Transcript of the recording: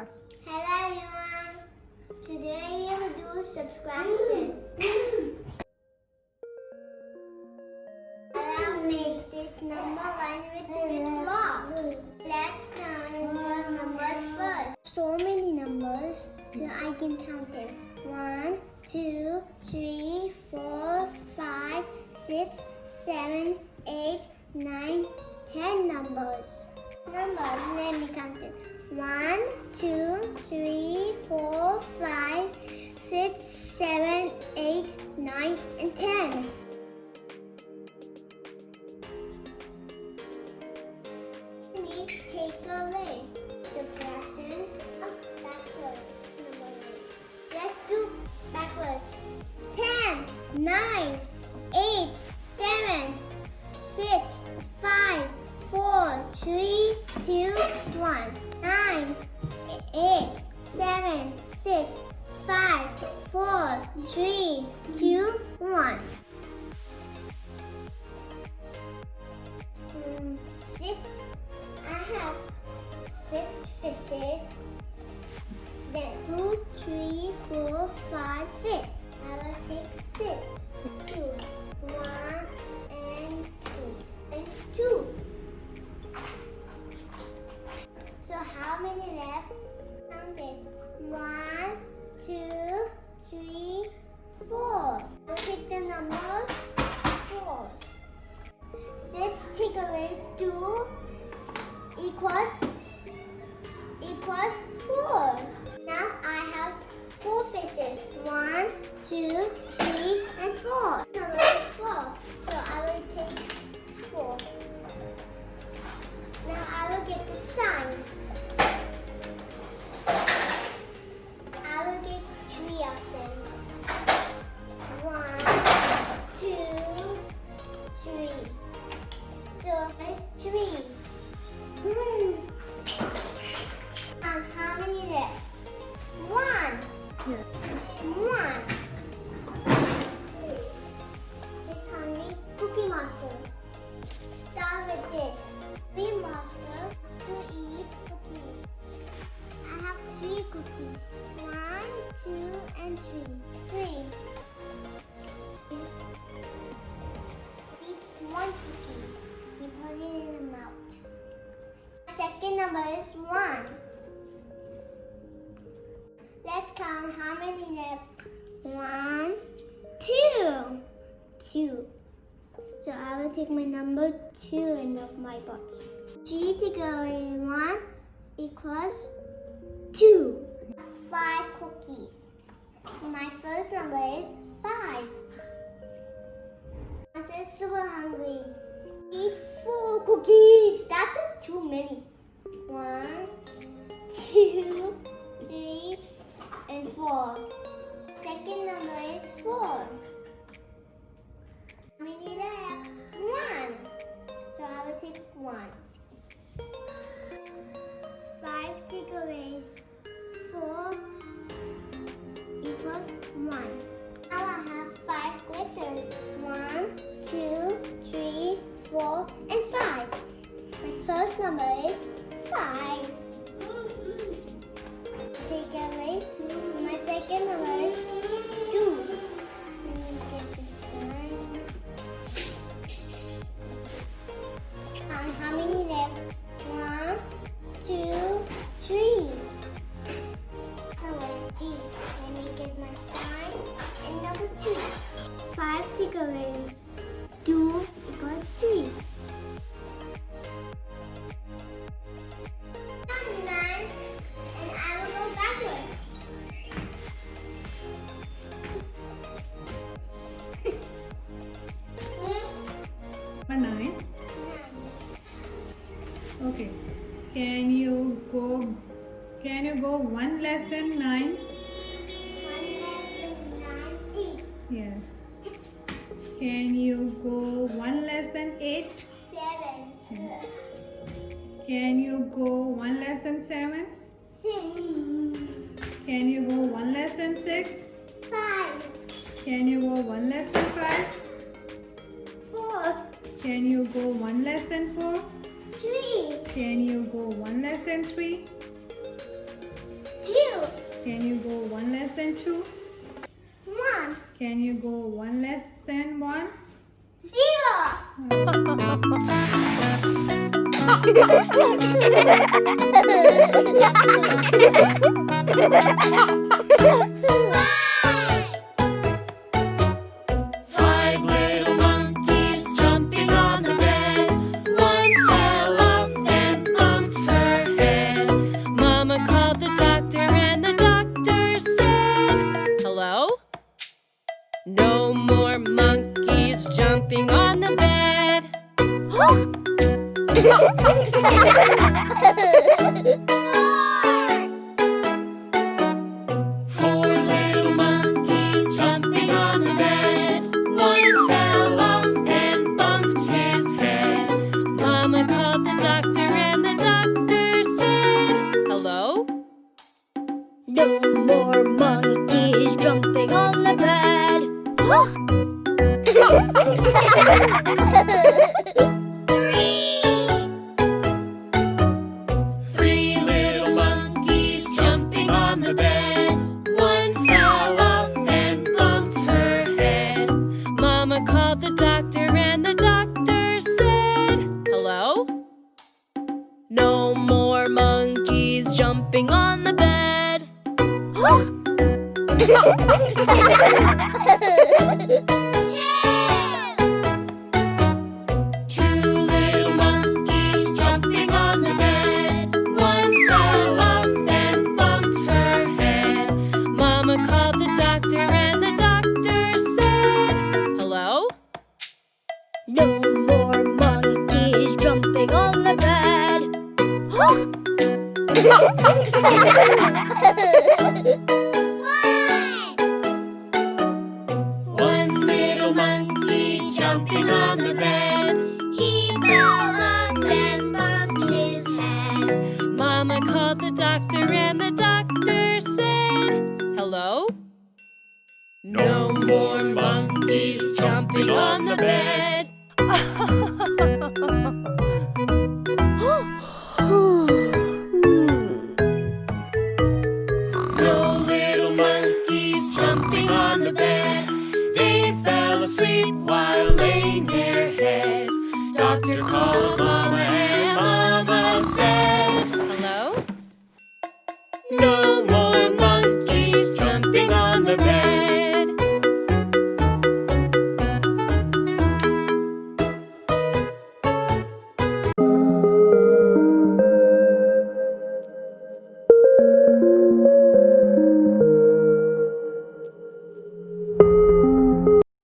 Hello everyone. Today we will do subtraction. I have made this number line with this blocks. Let's count the numbers first. So many numbers, so I can count them. 1, 2, 3, 4, 5, 6, 7, 8, 9, 10 numbers. Let me count it. 1, 2, 3, 4, 5, 6, 7, 8, 9, and 10. We take away subtraction of backwards. Let's do backwards. 10, 9, 8, 7, 6, 5, 4, 3, 2, 1. 9, 8, 7, 6, 5, 4, 3, 2, 1. 6. I have 6 fishes. Then 2, 3, 4, 5, 6. I will take 6. 2, 1, and 2. And 2. So how many left? Count it. 1, 2, 3, 4. We'll take the number 4. 6 take away 2 equals 4. Now I have 4 fishes. 1, 2, 3, and 4. Number is 4. So I will take 4. Now I will get the sign. I will get 3 of them. 1, 2, 3. So it's 3. How many left? 1. 1. It's hungry Cookie Monster. Start with this. Cookie Monster to eat cookies. I have 3 cookies. 1, 2, and 3. 3. Eat 1 cookie. You put it in the mouth. Second number is 1. Let's count how many left. 1, 2. 2. So I will take my number 2 in my box. 3 take away 1 equals 2. 5 cookies. My first number is 5. I'm just super hungry. Eat 4 cookies. That's too many. 1, 2, 3, and 4. Second number is 4. How many left? 1. So I will take 1. 5 takeaways. 4 equals 1. Now I have 5 glitters. 1, 2, 3, 4, and 5. My first number is 5. Take away. My second number is 2. And how many left? 1, 2, 3. Number is 3. Let me get my sign. And number 2. 5 take away 2 equals 3. And I will go backwards. Number 9. Okay. Can you go 1 less than 9? 1 less than 9, 8. Yes. Can you go 1 less than 8? 7. Yes. Can you go 1 less than 7? 6. Can you go 1 less than 6? 5. Can you go 1 less than 5? 4. Can you go 1 less than 4? 3. Can you go 1 less than 3? Can you go 1 less than 2? 1. Can you go 1 less than 1? 0. Five little monkeys jumping on the bed. One fell off and bumped her head. Mama called the doctor and the doctor said, "Hello? No more monkeys jumping on the bed." Four little monkeys jumping on the bed. One fell off and bumped his head. Mama called the doctor and the doctor said, "Hello? No more monkeys jumping on the bed. 3 little monkeys jumping on the bed. One fell off and bumped her head. Mama called the doctor and the doctor said, "Hello? No more monkeys jumping on the bed." 2 little monkeys jumping on the bed. One fell off and bumped her head. Mama called the doctor and the doctor said, "Hello? No more monkeys jumping on the bed. 1 little monkey jumping on the bed. He fell off and bumped his head. Mama called the doctor and the doctor said, "Hello? No more monkeys jumping on the bed."